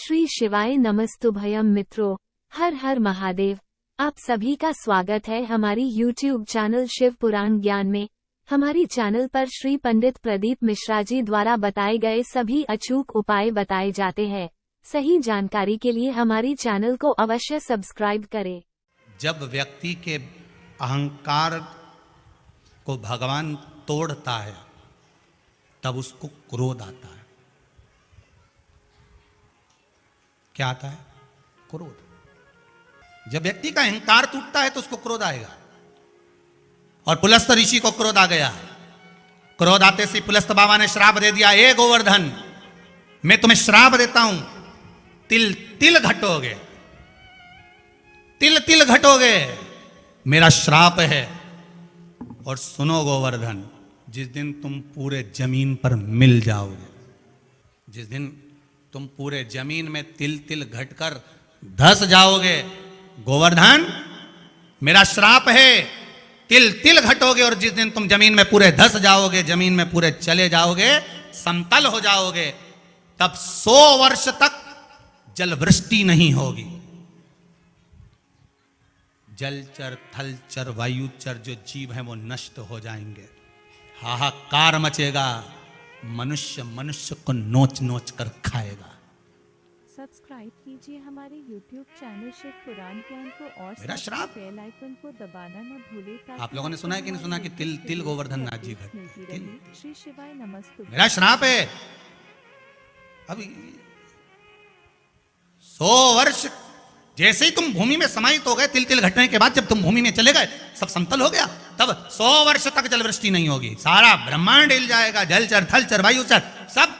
श्री शिवाय नमस्तुभयम मित्रों, हर हर महादेव। आप सभी का स्वागत है हमारी YouTube चैनल शिव पुराण ज्ञान में। हमारी चैनल पर श्री पंडित प्रदीप मिश्रा जी द्वारा बताए गए सभी अचूक उपाय बताए जाते हैं। सही जानकारी के लिए हमारी चैनल को अवश्य सब्सक्राइब करें। जब व्यक्ति के अहंकार को भगवान तोड़ता है तब उसको क्रोध आता है। क्या आता है? क्रोध। जब व्यक्ति का अहंकार टूटता है तो उसको क्रोध आएगा। और पुलस्त ऋषि को क्रोध आ गया। क्रोध आते से पुलस्त बाबा ने श्राप दे दिया, ए गोवर्धन, मैं तुम्हें श्राप देता हूं, तिल तिल घटोगे, तिल तिल घटोगे, मेरा श्राप है। और सुनो गोवर्धन, जिस दिन तुम पूरे जमीन पर मिल जाओगे, जिस दिन तुम पूरे जमीन में तिल तिल घटकर धस जाओगे, गोवर्धन मेरा श्राप है, तिल तिल घटोगे। और जिस दिन तुम जमीन में पूरे धस जाओगे, जमीन में पूरे चले जाओगे, समतल हो जाओगे, तब 100 वर्ष तक जल वृष्टि नहीं होगी। जलचर, थलचर, वायुचर जो जीव हैं वो नष्ट हो जाएंगे। हाहाकार मचेगा, मनुष्य मनुष्य को नोच नोच कर खाएगा। सब्सक्राइब कीजिए हमारे YouTube चैनल शिव पुराण ज्ञान को और मेरा श्राप, बेल आइकन को दबाना न भूलें। आप लोगों ने सुना है कि नहीं सुना कि तिल तिल गोवर्धन नाथ जी घर, श्री शिवाय नमस्तुभ्यम। मेरा श्राप है। अभी 100 वर्ष जैसे ही तुम भूमि में समाहित हो गए, तिल तिल घटने के बाद जब तुम भूमि में चले गए, सब समतल हो गया, तब 100 वर्ष तक जल वृष्टि नहीं होगी। सारा ब्रह्मांड हिल जाएगा, जलचर थलचर वायुचर सब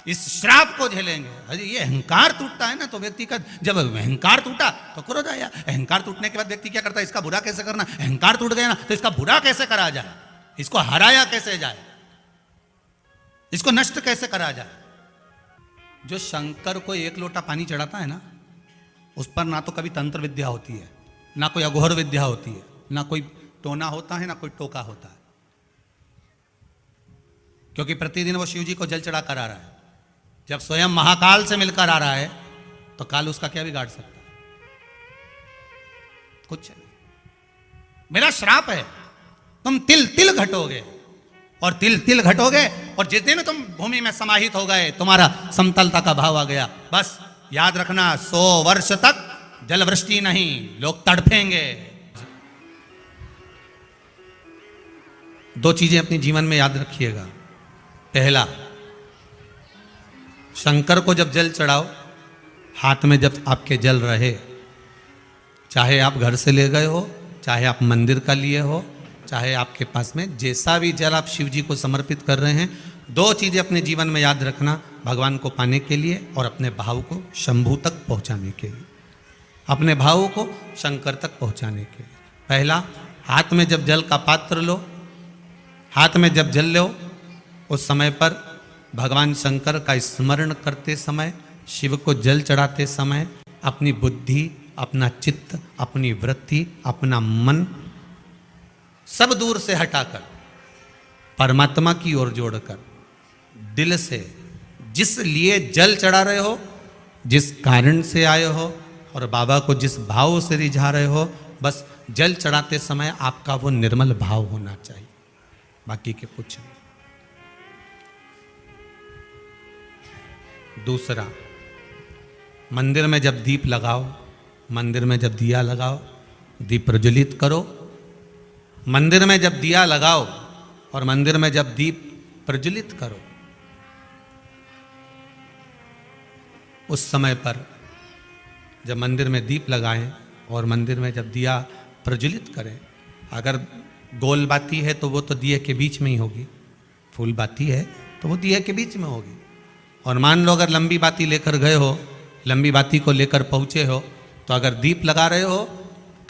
इस श्राप को झेलेंगे। अरे ये अहंकार टूटता है ना, तो व्यक्ति का जब अहंकार टूटा तो क्रोध आया। अहंकार टूटने के बाद व्यक्ति क्या करता है? इसका बुरा कैसे करना। अहंकार टूट गया ना, तो इसका बुरा कैसे करा जाए, इसको हराया कैसे जाए, इसको नष्ट कैसे करा जाए। जो शंकर को 1 लोटा पानी चढ़ाता है ना, उस पर ना तो कभी तंत्र विद्या होती है, ना कोई अघोर विद्या होती है, ना कोई टोना होता है, ना कोई टोका होता है, क्योंकि प्रतिदिन वो शिव जी को जल चढ़ा कर आ रहा है। जब स्वयं महाकाल से मिलकर आ रहा है तो काल उसका क्या बिगाड़ सकता है? कुछ नहीं। मेरा श्राप है, तुम तिल तिल घटोगे, और तिल तिल घटोगे, और जिस दिन तुम भूमि में समाहित हो गए, तुम्हारा समतलता का भाव आ गया, बस याद रखना 100 वर्ष तक जल वृष्टि नहीं, लोग तड़फेंगे। 2 चीजें अपने जीवन में याद रखिएगा। पहला, शंकर को जब जल चढ़ाओ, हाथ में जब आपके जल रहे, चाहे आप घर से ले गए हो, चाहे आप मंदिर का लिए हो, चाहे आपके पास में जैसा भी जल आप शिव जी को समर्पित कर रहे हैं, 2 चीजें अपने जीवन में याद रखना, भगवान को पाने के लिए और अपने भाव को शंभू तक पहुंचाने के लिए, अपने भाव को शंकर तक पहुंचाने के लिए। पहला, हाथ में जब जल का पात्र लो, हाथ में जब जल लो, उस समय पर भगवान शंकर का स्मरण करते समय, शिव को जल चढ़ाते समय अपनी बुद्धि, अपना चित्त, अपनी वृत्ति, अपना मन सब दूर से हटाकर परमात्मा की ओर जोड़कर दिल से जिस लिए जल चढ़ा रहे हो, जिस कारण से आए हो, और बाबा को जिस भाव से रिझा रहे हो, बस जल चढ़ाते समय आपका वो निर्मल भाव होना चाहिए, बाकी के कुछ नहीं। दूसरा, मंदिर में जब दीप लगाओ, मंदिर में जब दिया लगाओ, दीप प्रज्वलित करो। मंदिर में जब दिया लगाओ और मंदिर में जब दीप प्रज्वलित करो, उस समय पर जब मंदिर में दीप लगाएं और मंदिर में जब दिया प्रज्वलित करें, अगर गोल बाती है तो वो तो दिए के बीच में ही होगी, फूल बाती है तो वो दिए के बीच में होगी। और मान लो अगर लंबी बाती लेकर गए हो, लंबी बाती को लेकर पहुंचे हो, तो अगर दीप लगा रहे हो,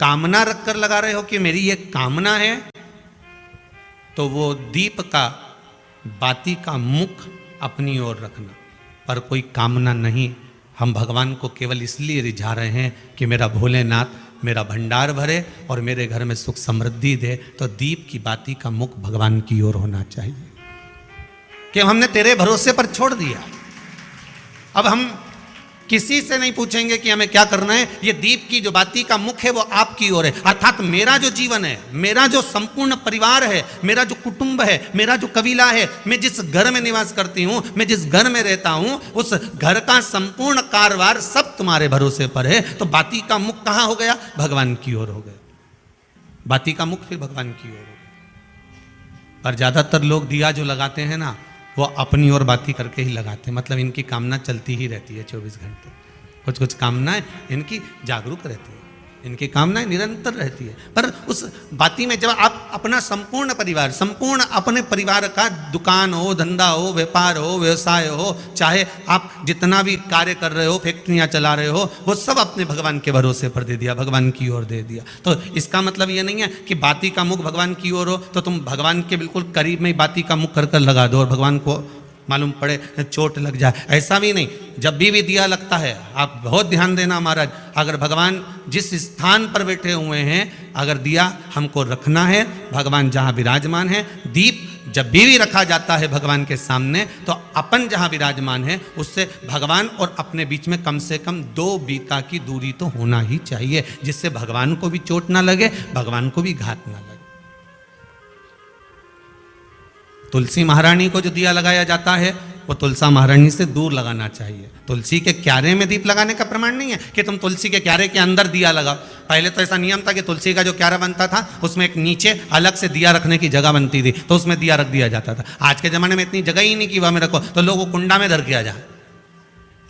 कामना रखकर लगा रहे हो कि मेरी ये कामना है, तो वो दीप का, बाती का मुख अपनी ओर रखना, पर कोई कामना नहीं। हम भगवान को केवल इसलिए रिझा रहे हैं कि मेरा भोलेनाथ मेरा भंडार भरे और मेरे घर में सुख समृद्धि दे। तो दीप की बाती का मुख भगवान की ओर होना चाहिए कि हमने तेरे भरोसे पर छोड़ दिया। अब हम किसी से नहीं पूछेंगे कि हमें क्या करना है। ये दीप की जो बाती का मुख है वो आपकी ओर है, अर्थात मेरा जो जीवन है, मेरा जो संपूर्ण परिवार है, मेरा जो कुटुंब है, मेरा जो कबीला है, मैं जिस घर में निवास करती हूं, मैं जिस घर में रहता हूं, उस घर का संपूर्ण कारभार सब तुम्हारे भरोसे पर है। तो बाती का मुख कहां हो गया? भगवान की ओर हो गया। बाती का मुख फिर भगवान की ओर हो गया। पर ज्यादातर लोग दिया जो लगाते हैं ना, वो अपनी ओर बाती करके ही लगाते हैं। मतलब इनकी कामना चलती ही रहती है 24 घंटे। कुछ कुछ कामनाएं इनकी जागरूक रहती है, इनकी कामनाएं निरंतर रहती है। पर उस बाती में जब आप अपना संपूर्ण परिवार, संपूर्ण अपने परिवार का दुकान हो, धंधा हो, व्यापार हो, व्यवसाय हो, चाहे आप जितना भी कार्य कर रहे हो, फैक्ट्रियां चला रहे हो, वो सब अपने भगवान के भरोसे पर दे दिया, भगवान की ओर दे दिया। तो इसका मतलब ये नहीं है कि बाती का मुख भगवान की ओर हो तो तुम भगवान के बिल्कुल करीब में बाती का मुख कर कर लगा दो और भगवान को मालूम पड़े चोट लग जाए, ऐसा भी नहीं। जब भी दिया लगता है, आप बहुत ध्यान देना महाराज, अगर भगवान जिस स्थान पर बैठे हुए हैं, अगर दिया हमको रखना है, भगवान जहां विराजमान है, दीप जब भी रखा जाता है भगवान के सामने, तो अपन जहां विराजमान है उससे भगवान और अपने बीच में कम से कम 2 बीता की दूरी तो होना ही चाहिए, जिससे भगवान को भी चोट ना लगे, भगवान को भी घात ना लगे। तुलसी महारानी को जो दिया लगाया जाता है वो तुलसा महारानी से दूर लगाना चाहिए। तुलसी के क्यारे में दीप लगाने का प्रमाण नहीं है कि तुम तुलसी के क्यारे के अंदर दिया लगाओ। पहले तो ऐसा नियम था कि तुलसी का जो क्यारा बनता था उसमें एक नीचे अलग से दिया रखने की जगह बनती थी, तो उसमें दिया रख दिया जाता था। आज के जमाने में इतनी जगह ही नहीं कि वह में रखो, तो लोग वो कुंडा में धर के आ जाए।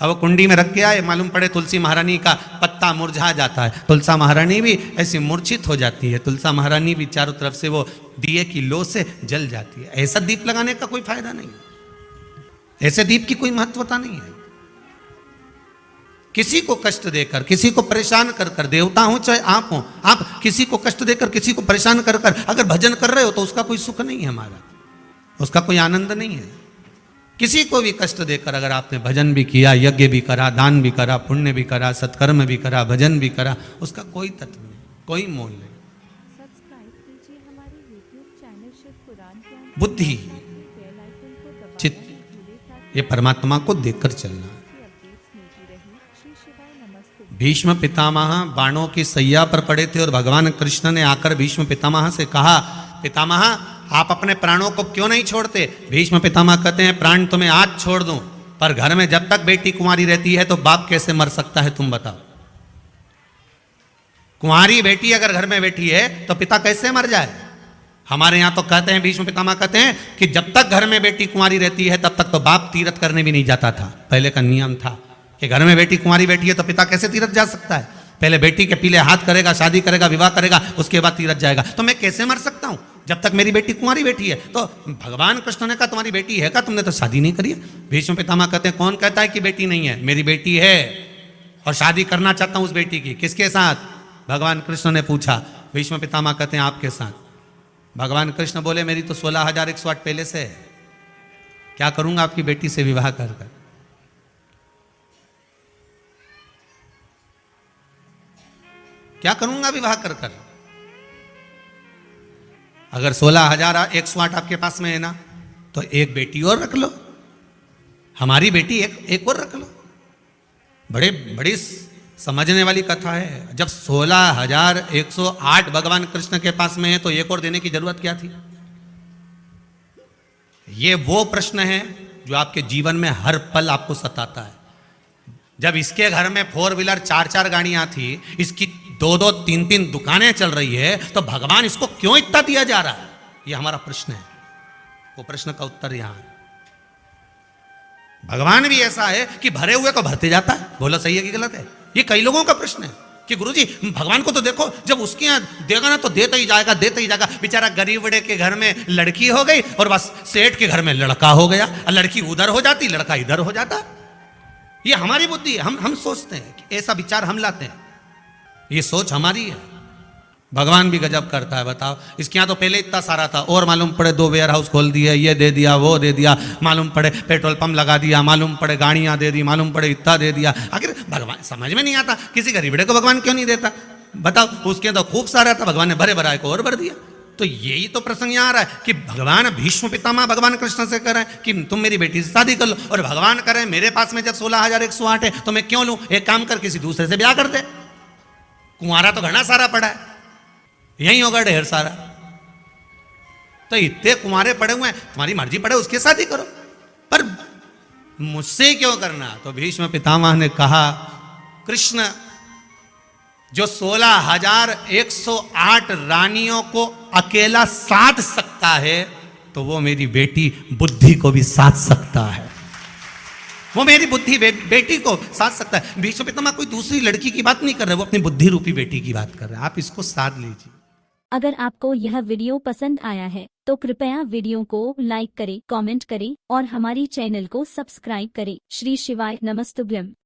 अब वो कुंडी में रख के आए, मालूम पड़े तुलसी महारानी का पत्ता मुरझा जाता है, तुलसा महारानी भी ऐसी मूर्छित हो जाती है, तुलसा महारानी भी चारों तरफ से वो दिए की लो से जल जाती है। ऐसा दीप लगाने का कोई फायदा नहीं, ऐसे दीप की कोई महत्वता नहीं है। किसी को कष्ट देकर, किसी को परेशान कर कर, देवता हो चाहे आप हो, आप किसी को कष्ट देकर, किसी को परेशान कर कर अगर भजन कर रहे हो तो उसका कोई सुख नहीं है हमारा, उसका कोई आनंद नहीं है। किसी को भी कष्ट देकर अगर आपने भजन भी किया, यज्ञ भी करा, दान भी करा, पुण्य भी करा, सत्कर्म भी करा, भजन भी करा, उसका कोई तत्व नहीं, कोई मोल नहीं। सब्सक्राइब कीजिए हमारे YouTube चैनल शिव पुराण ज्ञान। बुद्धि, बेल आइकन को दबाना चित्त, ना भूलें ताकि ये परमात्मा को देखकर चलना है। आपकी अपडेट्स मिलती रहे। श्री शिवाय नमस्ते। भीष्म पितामह बाणों की सैया पर पड़े थे और भगवान कृष्ण ने आकर भीष्म पितामह से कहा, पितामह आप अपने प्राणों को क्यों नहीं छोड़ते? भीष्म पितामह कहते हैं, प्राण तुम्हें आज छोड़ दूं, पर घर में जब तक बेटी कुंवारी रहती है तो बाप कैसे मर सकता है, तुम बताओ। कुंवारी बेटी अगर घर में बैठी है तो पिता कैसे मर जाए? हमारे यहां तो कहते हैं, भीष्म पितामह कहते हैं कि जब तक घर में बेटी कुंवारी रहती है तब तक तो बाप तीर्थ करने भी नहीं जाता था। पहले का नियम था कि घर में बेटी कुंवारी बैठी है तो पिता कैसे तीर्थ जा सकता है? पहले बेटी के पीले हाथ करेगा, शादी करेगा, विवाह करेगा, उसके बाद तीर्थ जाएगा। तो मैं कैसे मर सकता हूं जब तक मेरी बेटी कुंवारी बैठी है? तो भगवान कृष्ण ने कहा, तुम्हारी बेटी है क्या? तुमने तो शादी नहीं करी है। भीष्म पितामह कहते हैं, कौन कहता है कि बेटी नहीं है? मेरी बेटी है और शादी करना चाहता हूं उस बेटी की। किसके साथ? भगवान कृष्ण ने पूछा। भीष्म पितामह कहते हैं, आपके साथ। भगवान कृष्ण बोले, मेरी तो 16,108 पहले से है, क्या करूंगा आपकी बेटी से विवाह कर कर? क्या करूंगा विवाह कर कर? अगर 16,108 आपके पास में है ना, तो एक बेटी और रख लो, हमारी बेटी एक और रख लो। बड़ी समझने वाली कथा है। जब 16,108 भगवान कृष्ण के पास में है तो एक और देने की जरूरत क्या थी? ये वो प्रश्न है जो आपके जीवन में हर पल आपको सताता है। जब इसके घर में 4 व्हीलर 4 गाड़ियां थी, इसकी 2 3 दुकानें चल रही है, तो भगवान इसको क्यों इतना दिया जा रहा है? ये हमारा प्रश्न है। वो प्रश्न का उत्तर यहां है। भगवान भी ऐसा है कि भरे हुए को भरते जाता है। बोलो सही है कि गलत है? ये कई लोगों का प्रश्न है कि गुरुजी भगवान को तो देखो, जब उसके यहां देगा ना तो देता ही जाएगा, देता ही जाएगा। बेचारा गरीब बड़े के घर में लड़की हो गई और बस सेठ के घर में लड़का हो गया, लड़की उधर हो जाती, लड़का इधर हो जाता। ये हमारी बुद्धि है। हम सोचते हैं कि ऐसा विचार हम लाते हैं, ये सोच हमारी है। भगवान भी गजब करता है। बताओ, इसके यहाँ तो पहले इतना सारा था और मालूम पड़े 2 वेयर हाउस खोल दिए, ये दे दिया, वो दे दिया, मालूम पड़े पेट्रोल पंप लगा दिया, मालूम पड़े गाड़ियां दे दी, मालूम पड़े इतना दे दिया। आखिर भगवान समझ में नहीं आता, किसी गरीबड़े को भगवान क्यों नहीं देता? बताओ, उसके तो खूब सारा था, भगवान ने भरे भराए को और भर दिया। तो यही तो प्रसंग यहाँ आ रहा है कि भगवान भीष्म पितामह भगवान कृष्ण से कह रहे हैं कि तुम मेरी बेटी से शादी कर लो, और भगवान कह रहे हैं मेरे पास में जब 16,108 है तो मैं क्यों लूं, एक काम कर किसी दूसरे से ब्याह कर दे, कुंवारा तो घना सारा पड़ा है, यही होगा ढेर सारा, तो इतने कुंवारे पड़े हुए हैं, तुम्हारी मर्जी पड़े उसके शादी करो, पर मुझसे क्यों करना। तो भीष्म पितामह ने कहा कृष्ण जो 16,108 रानियों को अकेला साध सकता है तो वो मेरी बेटी बुद्धि को भी साध सकता है, वो मेरी बुद्धि बेटी को साध सकता है। भीष्म पितामह कोई दूसरी लड़की की बात नहीं कर रहे, वो अपनी बुद्धि रूपी बेटी की बात कर रहे हैं, आप इसको साध लीजिए। अगर आपको यह वीडियो पसंद आया है तो कृपया वीडियो को लाइक करें, कमेंट करें और हमारी चैनल को सब्सक्राइब करें। श्री शिवाय नमस्तुभ्यम।